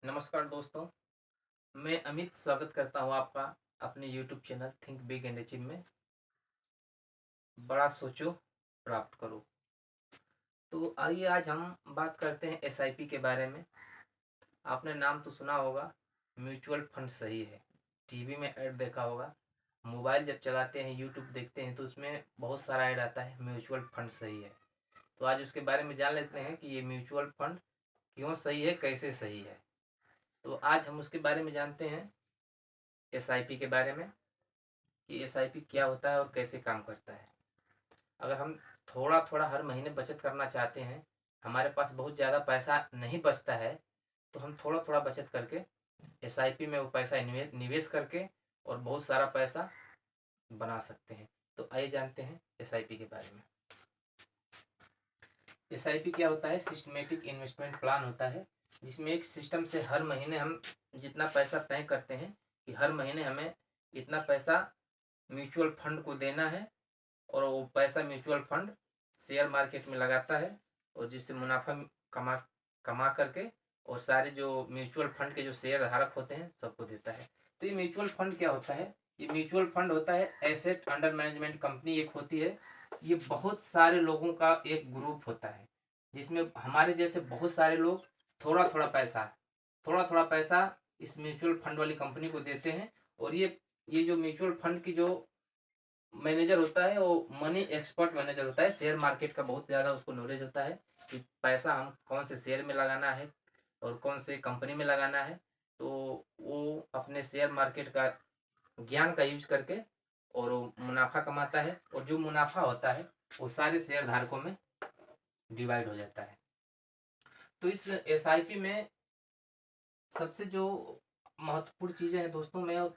नमस्कार दोस्तों, मैं अमित स्वागत करता हूँ आपका अपने YouTube channel think big and achieve में। बड़ा सोचो, प्राप्त करो। तो आइए आज हम बात करते हैं एसआईपी के बारे में। आपने नाम तो सुना होगा, म्यूचुअल फंड सही है। टीवी में ऐड देखा होगा, मोबाइल जब चलाते हैं, यूट्यूब देखते हैं तो उसमें बहुत सारा ऐड आता है, म्यूचुअल फंड सही है। तो आज उसके बारे में जान लेते हैं कि ये म्यूचुअल फंड क्यों सही है, कैसे सही है। तो आज हम उसके बारे में जानते हैं, एसआईपी के बारे में, कि एसआईपी क्या होता है और कैसे काम करता है। अगर हम थोड़ा थोड़ा हर महीने बचत करना चाहते हैं, हमारे पास बहुत ज़्यादा पैसा नहीं बचता है, तो हम थोड़ा थोड़ा बचत करके एसआईपी में वो पैसा निवेश करके और बहुत सारा पैसा बना सकते हैं। तो आइए जानते हैं एसआईपी के बारे में। एसआईपी क्या होता है? सिस्टमेटिक इन्वेस्टमेंट प्लान होता है, जिसमें एक सिस्टम से हर महीने हम जितना पैसा तय करते हैं कि हर महीने हमें इतना पैसा म्यूचुअल फंड को देना है, और वो पैसा म्यूचुअल फंड शेयर मार्केट में लगाता है और जिससे मुनाफा कमा कमा करके और सारे जो म्यूचुअल फंड के जो शेयर धारक होते हैं सबको देता है। तो ये म्यूचुअल फंड क्या होता है? ये म्यूचुअल फंड होता है एसेट अंडर मैनेजमेंट कंपनी एक होती है। ये बहुत सारे लोगों का एक ग्रुप होता है, जिसमें हमारे जैसे बहुत सारे लोग थोड़ा थोड़ा पैसा इस म्यूचुअल फंड वाली कंपनी को देते हैं। और ये जो म्यूचुअल फंड की जो मैनेजर होता है वो मनी एक्सपर्ट मैनेजर होता है, शेयर मार्केट का बहुत ज़्यादा उसको नॉलेज होता है कि पैसा हम कौन से शेयर में लगाना है और कौन से कंपनी में लगाना है। तो वो अपने शेयर मार्केट का ज्ञान का यूज करके और वो मुनाफा कमाता है, और जो मुनाफा होता है वो सारे शेयर धारकों में डिवाइड हो जाता है। तो इस एसआईपी में सबसे जो महत्वपूर्ण चीज़ें हैं दोस्तों, मैं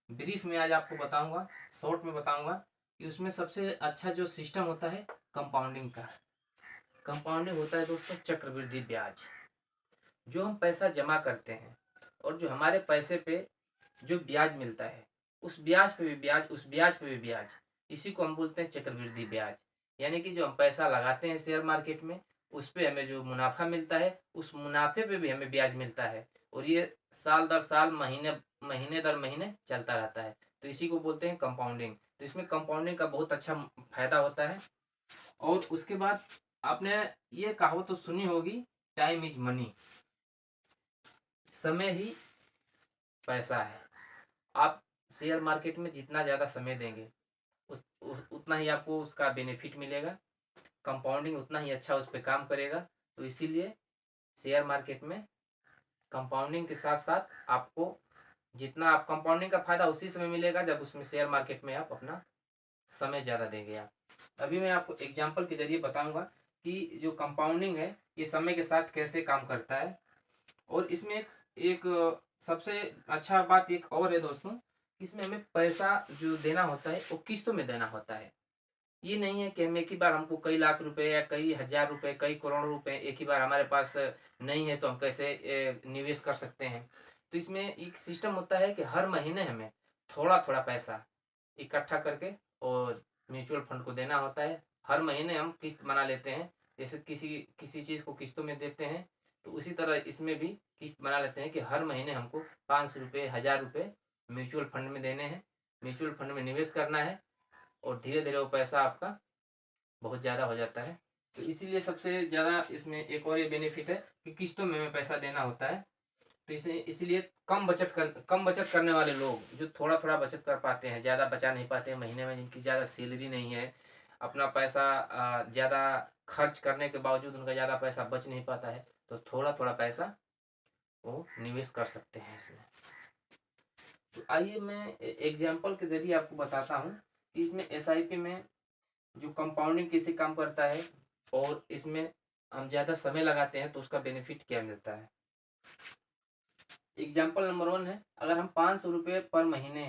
ब्रीफ में आज आपको बताऊंगा, शॉर्ट में बताऊंगा कि उसमें सबसे अच्छा जो सिस्टम होता है कंपाउंडिंग का। कंपाउंडिंग होता है दोस्तों चक्रवृद्धि ब्याज। जो हम पैसा जमा करते हैं और जो हमारे पैसे पे जो ब्याज मिलता है, उस ब्याज पे भी ब्याज, उस ब्याज पे भी ब्याज, इसी को हम बोलते हैं चक्रवृद्धि ब्याज। यानी कि जो हम पैसा लगाते हैं शेयर मार्केट में, उस पे हमें जो मुनाफा मिलता है, उस मुनाफे पे भी हमें ब्याज मिलता है। और ये साल दर साल, महीने महीने दर महीने चलता रहता है। तो इसी को बोलते हैं कंपाउंडिंग। तो इसमें कंपाउंडिंग का बहुत अच्छा फायदा होता है। और उसके बाद आपने ये कहावत तो सुनी होगी, टाइम इज मनी। समय ही पैसा है। आप शेयर मार्केट में जितना ज़्यादा समय देंगे उतना ही आपको उसका बेनिफिट मिलेगा। कंपाउंडिंग उतना ही अच्छा उस पर काम करेगा। तो इसीलिए शेयर मार्केट में कंपाउंडिंग के साथ साथ आपको जितना आप कंपाउंडिंग का फायदा उसी समय मिलेगा जब उसमें शेयर मार्केट में आप अपना समय ज़्यादा देंगे। आप अभी मैं आपको एग्जाम्पल के जरिए बताऊंगा कि जो कंपाउंडिंग है ये समय के साथ कैसे काम करता है। और इसमें एक सबसे अच्छा बात एक और है दोस्तों, इसमें हमें पैसा जो देना होता है वो किस्तों में देना होता है। ये नहीं है कि हम एक ही बार, हमको कई लाख रुपए या कई हजार रुपए, कई करोड़ रुपए एक ही बार हमारे पास नहीं है तो हम कैसे निवेश कर सकते हैं। तो इसमें एक सिस्टम होता है कि हर महीने हमें थोड़ा थोड़ा पैसा इकट्ठा करके और म्यूचुअल फंड को देना होता है। हर महीने हम किस्त बना लेते हैं, जैसे किसी किसी चीज़ को किस्तों में देते हैं, तो उसी तरह इसमें भी किस्त बना लेते हैं कि हर महीने हमको 500 रुपये, 1000 रुपये म्यूचुअल फंड में देने हैं, म्यूचुअल फंड में निवेश करना है। और धीरे धीरे वो पैसा आपका बहुत ज़्यादा हो जाता है। तो इसीलिए सबसे ज़्यादा इसमें एक और ये बेनिफिट है कि किस्तों में हमें पैसा देना होता है। तो इसे इसीलिए कम बचत करने वाले लोग जो थोड़ा थोड़ा बचत कर पाते हैं, ज़्यादा बचा नहीं पाते हैं महीने में, जिनकी ज़्यादा सैलरी नहीं है, अपना पैसा ज़्यादा खर्च करने के बावजूद उनका ज़्यादा पैसा बच नहीं पाता है, तो थोड़ा थोड़ा पैसा वो निवेश कर सकते हैं इसमें। तो आइए मैं एग्जाम्पल के जरिए आपको बताता हूँ कि इसमें एसआईपी में जो कंपाउंडिंग कैसे काम करता है और इसमें हम ज़्यादा समय लगाते हैं तो उसका बेनिफिट क्या मिलता है। एग्जाम्पल नंबर 1 है, अगर हम 500 रुपये पर महीने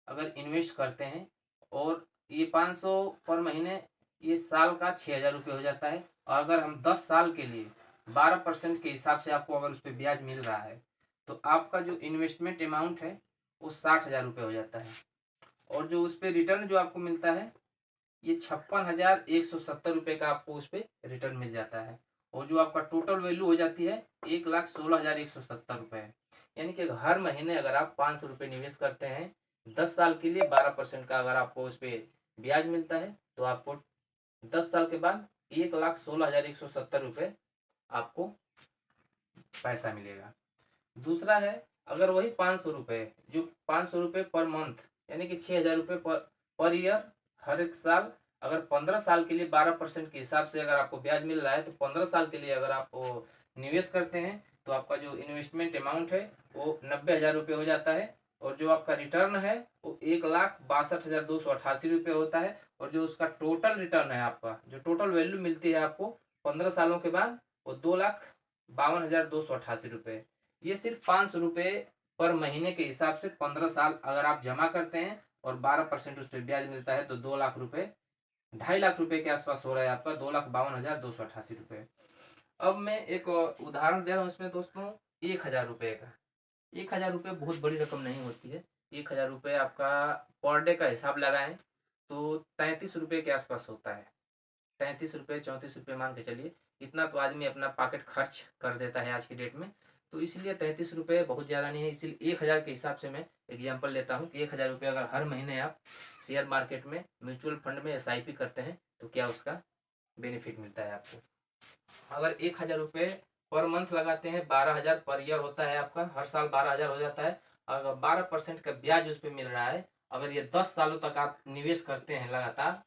अगर इन्वेस्ट करते हैं, और ये 500 पर महीने, ये साल का 6000 रुपये हो जाता है। और अगर हम 10 साल के लिए 12% के हिसाब से आपको अगर उस पर ब्याज मिल रहा है, तो आपका जो इन्वेस्टमेंट अमाउंट है वो 60,000 रुपये हो जाता है। और जो उस पर रिटर्न जो आपको मिलता है, ये 56,170 रुपये का आपको उस पर रिटर्न मिल जाता है। और जो आपका टोटल वैल्यू हो जाती है 1,16,170 रुपये। यानी कि हर महीने अगर आप 500 रुपये निवेश करते हैं 10 साल के लिए 12% का अगर आपको उस पर ब्याज मिलता है तो आपको 10 साल के बाद 1,16,170 रुपये आपको पैसा मिलेगा। दूसरा है अगर वही 500 रुपये जो 500 रुपये पर मंथ यानी कि 6,000 रुपये पर ईयर हर एक साल, अगर 15 साल के लिए 12% के हिसाब से अगर आपको ब्याज मिल रहा है तो 15 साल के लिए अगर आप निवेश करते हैं तो आपका जो इन्वेस्टमेंट अमाउंट है वो 90,000 रुपये हो जाता है और जो आपका रिटर्न है वो 1,62,288 रुपये होता है। और जो उसका टोटल रिटर्न है आपका जो टोटल वैल्यू मिलती है आपको 15 सालों के बाद वो 2,52,288 रुपये। ये सिर्फ 500 रुपये पर महीने के हिसाब से 15 साल अगर आप जमा करते हैं और 12% उस पर ब्याज मिलता है तो 2 लाख रुपये 2.5 लाख रुपए के आसपास हो रहा है आपका 2,52,288 रुपये। अब मैं एक उदाहरण दे रहा हूँ इसमें दोस्तों 1,000 रुपये का। 1,000 रुपये बहुत बड़ी रकम नहीं होती है। 1,000 रुपये आपका पर डे का हिसाब लगाएं तो 33 रुपये के आसपास होता है। 33 रुपये 34 रुपये मान के चलिए, इतना तो आदमी अपना पॉकेट खर्च कर देता है आज की डेट में। तो इसलिए 33 रुपये बहुत ज़्यादा नहीं है, इसलिए 1,000 के हिसाब से मैं एग्जांपल लेता हूँ कि 1,000 रुपये अगर हर महीने आप शेयर मार्केट में म्यूचुअल फंड में SIP करते हैं तो क्या उसका बेनिफिट मिलता है आपको। अगर 1,000 रुपये पर मंथ लगाते हैं 12,000 पर ईयर होता है आपका, हर साल 12,000 हो जाता है। अगर 12% का ब्याज उस पर मिल रहा है, अगर ये 10 सालों तक आप निवेश करते हैं लगातार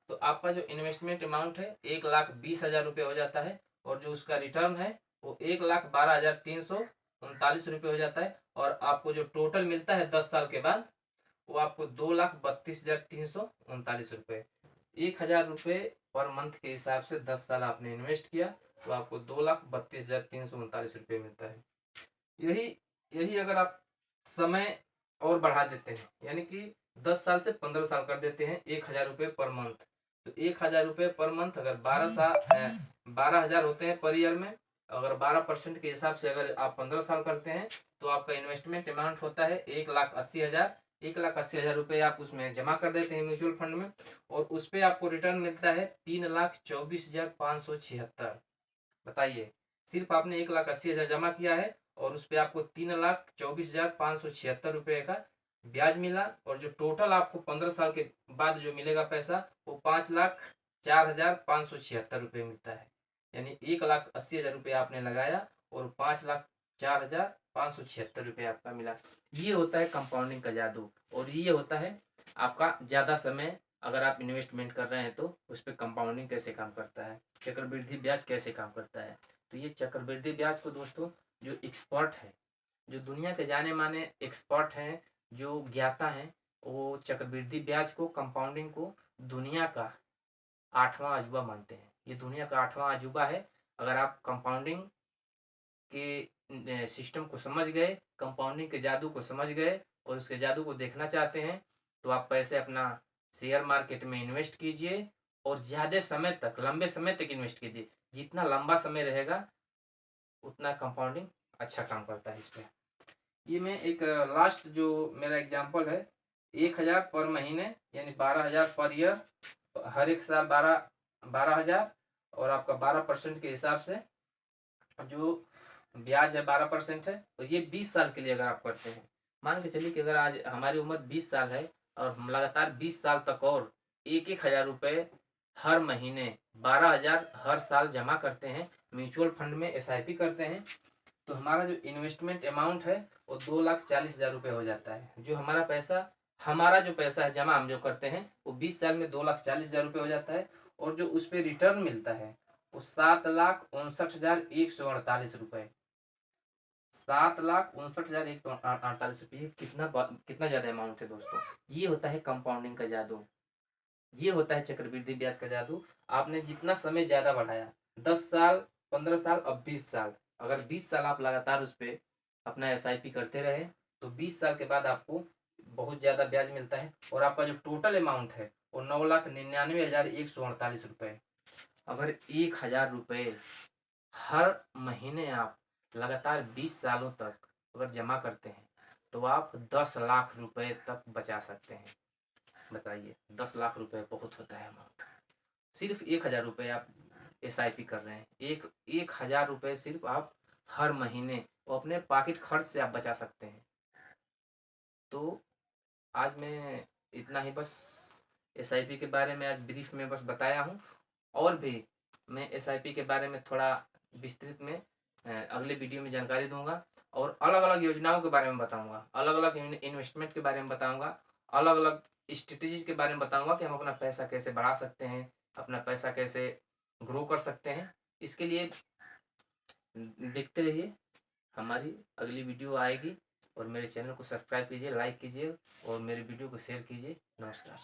तो आपका जो इन्वेस्टमेंट अमाउंट है 1,20,000 रुपये हो जाता है और जो उसका रिटर्न है वो 1,12,339 रुपये हो जाता है। और आपको जो टोटल मिलता है 10 साल के बाद वो आपको 2,32,339 रुपये। 1,000 रुपये पर मंथ के हिसाब से 10 साल आपने इन्वेस्ट किया तो आपको 2,32,339 रुपये मिलता है। यही यही अगर आप समय और बढ़ा देते हैं यानी कि 10 साल से 15 साल कर देते हैं 1,000 रुपये पर मंथ, तो 1,000 रुपये पर मंथ अगर 12,000 होते हैं पर ईयर में, अगर 12% के हिसाब से अगर आप 15 साल करते हैं तो आपका इन्वेस्टमेंट अमाउंट होता है 1,80,000। 1,80,000 रुपये आप उसमें जमा कर देते हैं म्यूचुअल फंड में और उस पर आपको रिटर्न मिलता है 3,24,576। बताइए, सिर्फ आपने 1,80,000 जमा किया है और उस पर आपको 3,24,576 रुपये का ब्याज मिला और जो टोटल आपको 15 साल के बाद जो मिलेगा पैसा वो 5,04,576 रुपये मिलता है। यानी 1,80,000 रुपये आपने लगाया और 5,04,576 रुपये आपका मिला। ये होता है कंपाउंडिंग का जादू और ये होता है आपका ज़्यादा समय अगर आप इन्वेस्टमेंट कर रहे हैं तो उस पर कंपाउंडिंग कैसे काम करता है, चक्रवृद्धि ब्याज कैसे काम करता है। तो ये चक्रवृद्धि ब्याज को दोस्तों जो एक्सपर्ट है, जो दुनिया के जाने माने एक्सपर्ट हैं, जो ज्ञाता हैं, वो चक्रवृद्धि ब्याज को कंपाउंडिंग को दुनिया का 8वां अजूबा मानते हैं। ये दुनिया का 8वां अजूबा है। अगर आप कंपाउंडिंग के सिस्टम को समझ गए, कंपाउंडिंग के जादू को समझ गए और उसके जादू को देखना चाहते हैं तो आप पैसे अपना शेयर मार्केट में इन्वेस्ट कीजिए और ज़्यादा समय तक, लंबे समय तक इन्वेस्ट कीजिए। जितना लंबा समय रहेगा उतना कंपाउंडिंग अच्छा काम करता है इस पर। ये मैं एक लास्ट जो मेरा एग्जांपल है 1,000 पर महीने यानी 12,000 पर ईयर, हर एक साल 12,000 और आपका 12% के हिसाब से जो ब्याज है 12% है। तो ये 20 साल के लिए अगर आप करते हैं, मान के चलिए कि अगर आज हमारी उम्र 20 साल है और हम लगातार 20 साल तक और 1,000 रुपये हर महीने 12,000 हर साल जमा करते हैं, म्यूचुअल फंड में SIP करते हैं तो हमारा जो इन्वेस्टमेंट अमाउंट है वो 2,40,000 रुपये हो जाता है। जो हमारा जो पैसा है जमा हम जो करते हैं वो 20 साल में 2,40,000 रुपये हो जाता है और जो उस पर रिटर्न मिलता है वो 7,59,148 रुपये। 7,59,148 रुपये कितना ज्यादा अमाउंट है दोस्तों। ये होता है कंपाउंडिंग का जादू, ये होता है चक्रवृद्धि ब्याज का जादू। आपने जितना समय ज्यादा बढ़ाया 10 साल 15 साल अब 20 साल, अगर 20 साल आप लगातार उस पर अपना SIP करते रहे तो 20 साल के बाद आपको बहुत ज्यादा ब्याज मिलता है और आपका जो टोटल अमाउंट है वो 9,99,148 रुपये। अगर 1,000 रुपये हर महीने आप लगातार 20 सालों तक अगर जमा करते हैं तो आप 10 लाख रुपए तक बचा सकते हैं। बताइए, 10 लाख रुपए बहुत होता है अमाउंट। सिर्फ 1,000 रुपये आप SIP कर रहे हैं। 1,000 रुपये सिर्फ आप हर महीने वो अपने पॉकेट खर्च से आप बचा सकते हैं। तो आज मैं इतना ही बस SIP के बारे में आज ब्रीफ में बस बताया हूँ। और भी मैं SIP के बारे में थोड़ा विस्तृत में अगले वीडियो में जानकारी दूंगा, और अलग अलग योजनाओं के बारे में बताऊंगा, अलग अलग इन्वेस्टमेंट के बारे में बताऊंगा, अलग अलग स्ट्रेटेजीज के बारे में बताऊंगा कि हम अपना पैसा कैसे बढ़ा सकते हैं, अपना पैसा कैसे ग्रो कर सकते हैं। इसके लिए देखते रहिए, हमारी अगली वीडियो आएगी। और मेरे चैनल को सब्सक्राइब कीजिए, लाइक कीजिए और मेरे वीडियो को शेयर कीजिए। नमस्कार।